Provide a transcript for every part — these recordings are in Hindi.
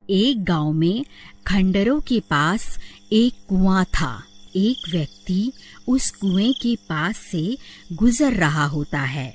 एक गांव में खंडरों के पास एक कुआं था। एक व्यक्ति उस कुएं के पास से गुजर रहा होता है।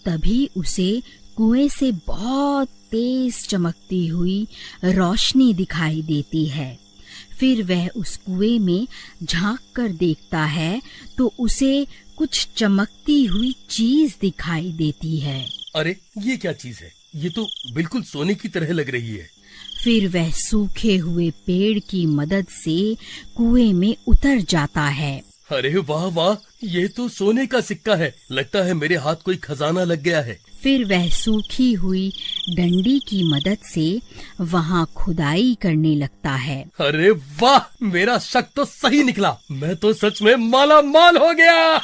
तभी उसे कुएं से बहुत तेज चमकती हुई रोशनी दिखाई देती है। फिर वह उस कुएं में झांक कर देखता है तो उसे कुछ चमकती हुई चीज दिखाई देती है। अरे ये क्या चीज है? ये तो बिल्कुल सोने की तरह लग रही है। फिर वह सूखे हुए पेड़ की मदद से कुएं में उतर जाता है। अरे वाह वाह, ये तो सोने का सिक्का है। लगता है मेरे हाथ कोई खजाना लग गया है। फिर वह सूखी हुई डंडी की मदद से वहां खुदाई करने लगता है। अरे वाह, मेरा शक तो सही निकला। मैं तो सच में माला माल हो गया।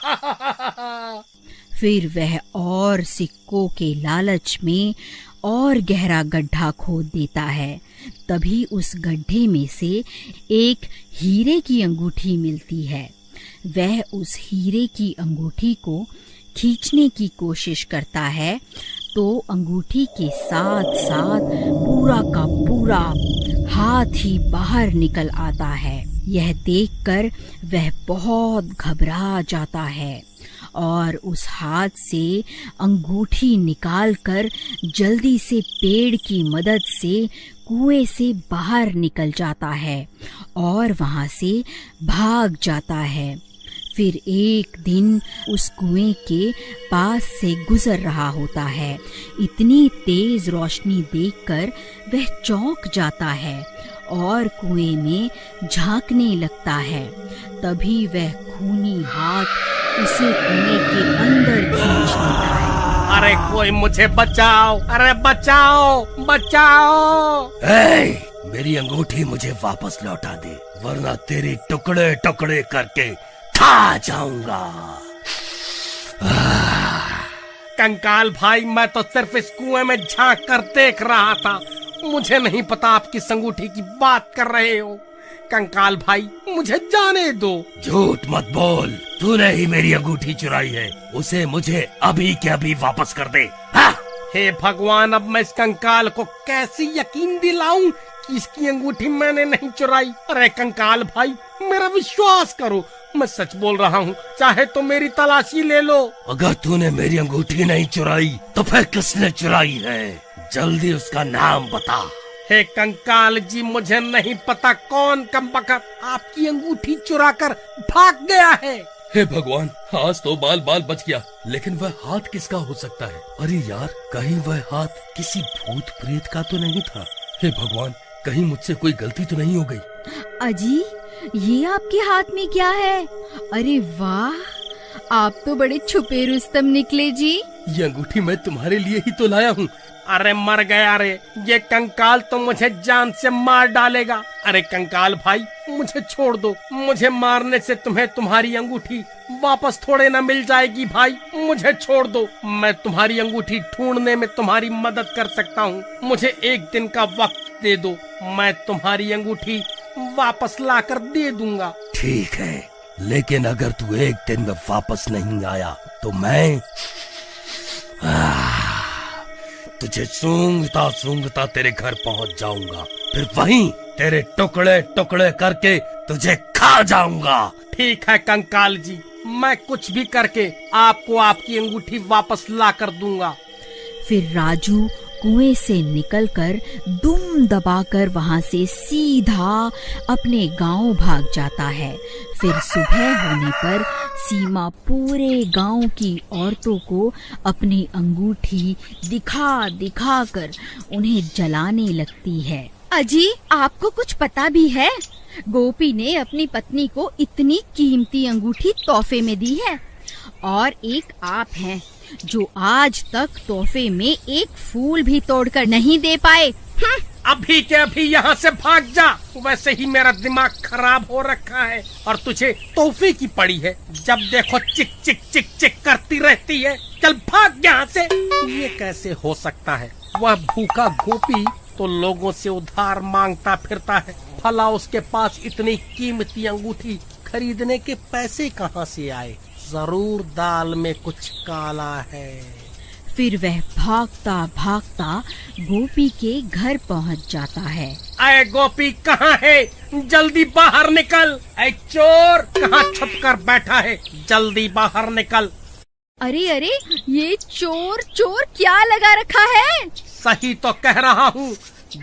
फिर वह और सिक्कों के लालच में और गहरा गड्ढा खोद देता है। तभी उस गड्ढे में से एक हीरे की अंगूठी मिलती है। वह उस हीरे की अंगूठी को खींचने की कोशिश करता है तो अंगूठी के साथ साथ पूरा का पूरा हाथ ही बाहर निकल आता है। यह देखकर वह बहुत घबरा जाता है और उस हाथ से अंगूठी निकालकर जल्दी से पेड़ की मदद से कुएं से बाहर निकल जाता है और वहां से भाग जाता है। फिर एक दिन उस कुएं के पास से गुजर रहा होता है। इतनी तेज रोशनी देखकर वह चौंक जाता है और कुएं में झांकने लगता है। तभी वह खूनी हाथ उसे कुएं के अंदर खींच लेता है। अरे कोई मुझे बचाओ! अरे बचाओ बचाओ! मेरी अंगूठी मुझे वापस लौटा दे, वरना तेरे टुकड़े टुकड़े करके खा जाऊंगा। कंकाल भाई, मैं तो सिर्फ इस कुएं में झांक कर देख रहा था। मुझे नहीं पता आप किस अंगूठी की बात कर रहे हो। कंकाल भाई, मुझे जाने दो। झूठ मत बोल, तूने ही मेरी अंगूठी चुराई है। उसे मुझे अभी के अभी वापस कर दे। हे भगवान, अब मैं इस कंकाल को कैसे यकीन दिलाऊं कि इसकी अंगूठी मैंने नहीं चुराई। अरे कंकाल भाई, मेरा विश्वास करो, मैं सच बोल रहा हूँ। चाहे तो मेरी तलाशी ले लो। अगर तूने मेरी अंगूठी नहीं चुराई तो फिर किसने चुराई है? जल्दी उसका नाम बता। हे कंकाल जी, मुझे नहीं पता कौन कमबख्त आपकी अंगूठी चुरा कर भाग गया है। हे भगवान, आज तो बाल बाल बच गया। लेकिन वह हाथ किसका हो सकता है? अरे यार, कहीं वह हाथ किसी भूत प्रेत का तो नहीं था? हे भगवान, कहीं मुझसे कोई गलती तो नहीं हो गई? अजी, ये आपके हाथ में क्या है? अरे वाह, आप तो बड़े छुपे रुस्तम निकले जी। ये अंगूठी मैं तुम्हारे लिए ही तो लाया हूँ। अरे मर गया रे, ये कंकाल तो मुझे जान से मार डालेगा। अरे कंकाल भाई, मुझे छोड़ दो। मुझे मारने से तुम्हें तुम्हारी अंगूठी वापस थोड़े ना मिल जाएगी। भाई मुझे छोड़ दो, मैं तुम्हारी अंगूठी ढूंढने में तुम्हारी मदद कर सकता हूँ। मुझे एक दिन का वक्त दे दो, मैं तुम्हारी अंगूठी वापस लाकर दे दूंगा। ठीक है, लेकिन अगर तू एक दिन में वापस नहीं आया तो मैं तुझे सूंघता सूंघता तेरे घर पहुंच जाऊंगा। फिर वहीं तेरे टुकड़े टुकड़े करके तुझे खा जाऊंगा। ठीक है कंकाल जी, मैं कुछ भी करके आपको आपकी अंगूठी वापस ला कर दूंगा। फिर राजू कुएं से निकलकर दुम दबाकर वहां से सीधा अपने गांव भाग जाता है। फिर सुबह होने पर सीमा पूरे गांव की औरतों को अपनी अंगूठी दिखा दिखा कर उन्हें जलाने लगती है। अजी, आपको कुछ पता भी है? गोपी ने अपनी पत्नी को इतनी कीमती अंगूठी तोहफे में दी है और एक आप हैं जो आज तक तोहफे में एक फूल भी तोड़कर नहीं दे पाए। अभी के अभी यहाँ से भाग जा। वैसे ही मेरा दिमाग खराब हो रखा है और तुझे तोहफे की पड़ी है। जब देखो चिक चिक चिक चिक करती रहती है। चल भाग यहाँ से। ये कैसे हो सकता है? वह भूखा गोपी तो लोगों से उधार मांगता फिरता है, भला उसके पास इतनी कीमती अंगूठी खरीदने के पैसे कहाँ से आए? जरूर दाल में कुछ काला है। फिर वह भागता भागता गोपी के घर पहुंच जाता है। अरे गोपी कहाँ है? जल्दी बाहर निकल। ऐ चोर, कहाँ छुप कर बैठा है? जल्दी बाहर निकल। अरे अरे, ये चोर चोर क्या लगा रखा है? सही तो कह रहा हूँ।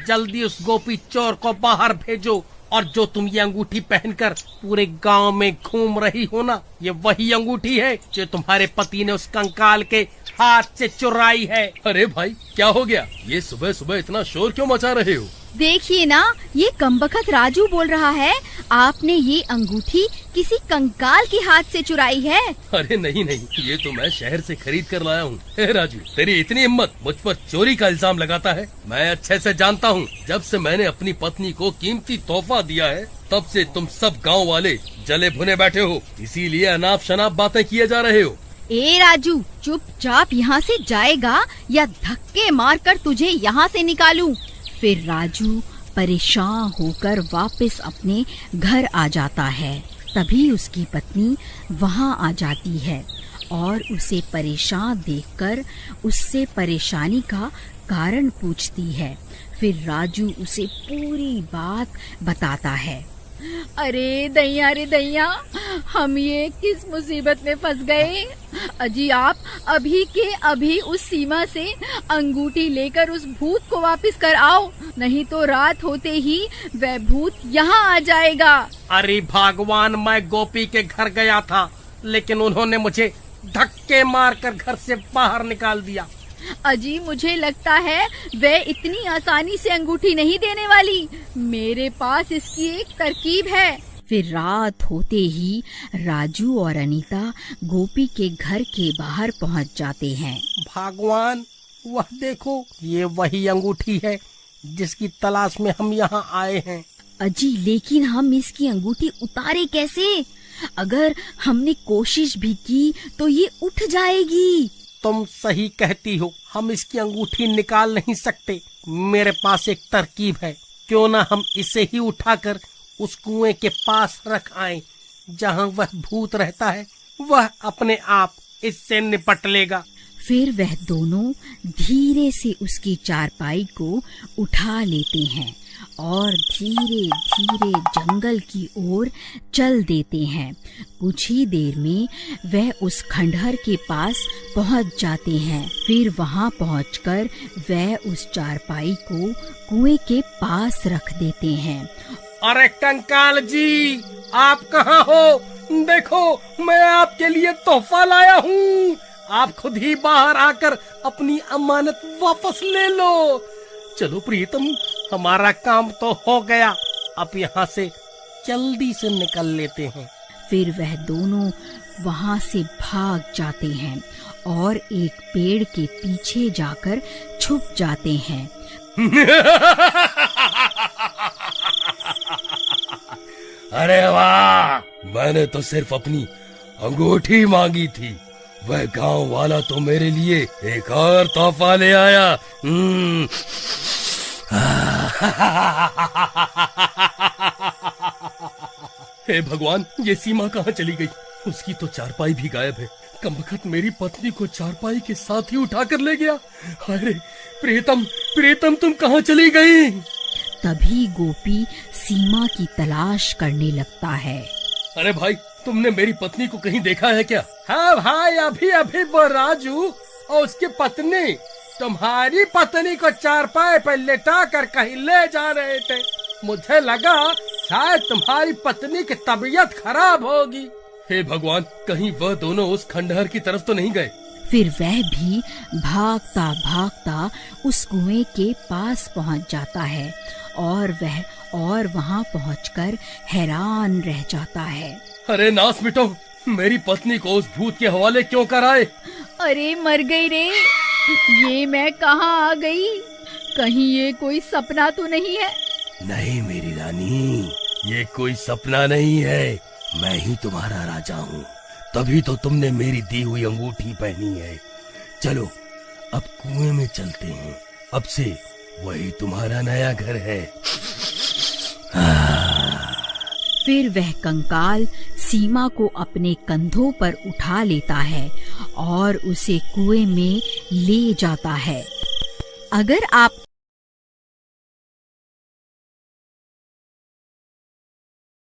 जल्दी उस गोपी चोर को बाहर भेजो। और जो तुम ये अंगूठी पहनकर पूरे गांव में घूम रही हो ना, ये वही अंगूठी है जो तुम्हारे पति ने उस कंकाल के हाथ से चुराई है। अरे भाई, क्या हो गया? ये सुबह सुबह इतना शोर क्यों मचा रहे हो? देखिए ना, ये कमबख्त राजू बोल रहा है आपने ये अंगूठी किसी कंकाल के हाथ से चुराई है। अरे नहीं नहीं, ये तो मैं शहर से खरीद कर लाया हूँ। राजू, तेरी इतनी हिम्मत, मुझ पर चोरी का इल्जाम लगाता है? मैं अच्छे से जानता हूँ, जब से मैंने अपनी पत्नी को कीमती तोहफा दिया है, तब से तुम सब गाँव वाले जले भुने बैठे हो। इसीलिए अनाप शनाप बातें किए जा रहे हो। ए राजू, चुपचाप यहाँ से जाएगा या धक्के मारकर तुझे यहाँ से निकालूं। फिर राजू परेशान होकर वापस अपने घर आ जाता है। तभी उसकी पत्नी वहाँ आ जाती है और उसे परेशान देखकर उससे परेशानी का कारण पूछती है। फिर राजू उसे पूरी बात बताता है। अरे दैया रे दैया, हम ये किस मुसीबत में फंस गए। अजी आप अभी के अभी उस सीमा से अंगूठी लेकर उस भूत को वापस कर आओ, नहीं तो रात होते ही वह भूत यहाँ आ जाएगा। अरे भगवान, मैं गोपी के घर गया था, लेकिन उन्होंने मुझे धक्के मारकर घर से बाहर निकाल दिया। अजी मुझे लगता है वह इतनी आसानी से अंगूठी नहीं देने वाली। मेरे पास इसकी एक तरकीब है। फिर रात होते ही राजू और अनीता गोपी के घर के बाहर पहुंच जाते हैं। भगवान, वह देखो, ये वही अंगूठी है जिसकी तलाश में हम यहाँ आए हैं। अजी, लेकिन हम इसकी अंगूठी उतारे कैसे? अगर हमने कोशिश भी की तो ये उठ जाएगी। तुम सही कहती हो, हम इसकी अंगूठी निकाल नहीं सकते। मेरे पास एक तरकीब है, क्यों ना हम इसे ही उठाकर उस कुएं के पास रख आएं, जहां वह भूत रहता है। वह अपने आप इससे निपट लेगा। फिर वह दोनों धीरे से उसकी चारपाई को उठा लेते हैं और धीरे धीरे जंगल की ओर चल देते हैं। कुछ ही देर में वह उस खंडहर के पास पहुंच जाते हैं। फिर वहां पहुंचकर वह उस चारपाई को कुएं के पास रख देते हैं। अरे कंकाल जी, आप कहाँ हो? देखो, मैं आपके लिए तोहफा लाया हूँ। आप खुद ही बाहर आकर अपनी अमानत वापस ले लो। चलो प्रीतम, हमारा काम तो हो गया। अब यहाँ से जल्दी से निकल लेते हैं। फिर वह दोनों वहाँ से भाग जाते हैं और एक पेड़ के पीछे जाकर छुप जाते हैं। अरे वाह, मैंने तो सिर्फ अपनी अंगूठी मांगी थी, वह गांव वाला तो मेरे लिए एक और तोहफा ले आया। हे भगवान, ये सीमा कहाँ चली गई? उसकी तो चारपाई भी गायब है। कमबख्त मेरी पत्नी को चारपाई के साथ ही उठा कर ले गया। अरे प्रीतम, प्रीतम तुम कहाँ चली गई? तभी गोपी सीमा की तलाश करने लगता है। अरे भाई, तुमने मेरी पत्नी को कहीं देखा है क्या? हाँ भाई, अभी अभी वो राजू और उसकी पत्नी तुम्हारी पत्नी को चारपाई पर लेटा कर कहीं ले जा रहे थे। मुझे लगा शायद तुम्हारी पत्नी की तबीयत खराब होगी। हे भगवान, कहीं वह दोनों उस खंडहर की तरफ तो नहीं गए? फिर वह भी भागता भागता उस कुएं के पास पहुंच जाता है और वहां पहुंचकर हैरान रह जाता है। अरे नास मिटो, मेरी पत्नी को उस भूत के हवाले क्यों कराए? अरे मर गई रे, ये मैं कहाँ आ गई? कहीं ये कोई सपना तो नहीं है? नहीं मेरी रानी, ये कोई सपना नहीं है। मैं ही तुम्हारा राजा हूँ, तभी तो तुमने मेरी दी हुई अंगूठी पहनी है। चलो अब कुएं में चलते हैं, अब से वही तुम्हारा नया घर है। फिर वह कंकाल सीमा को अपने कंधों पर उठा लेता है और उसे कुएं में ले जाता है। अगर आपको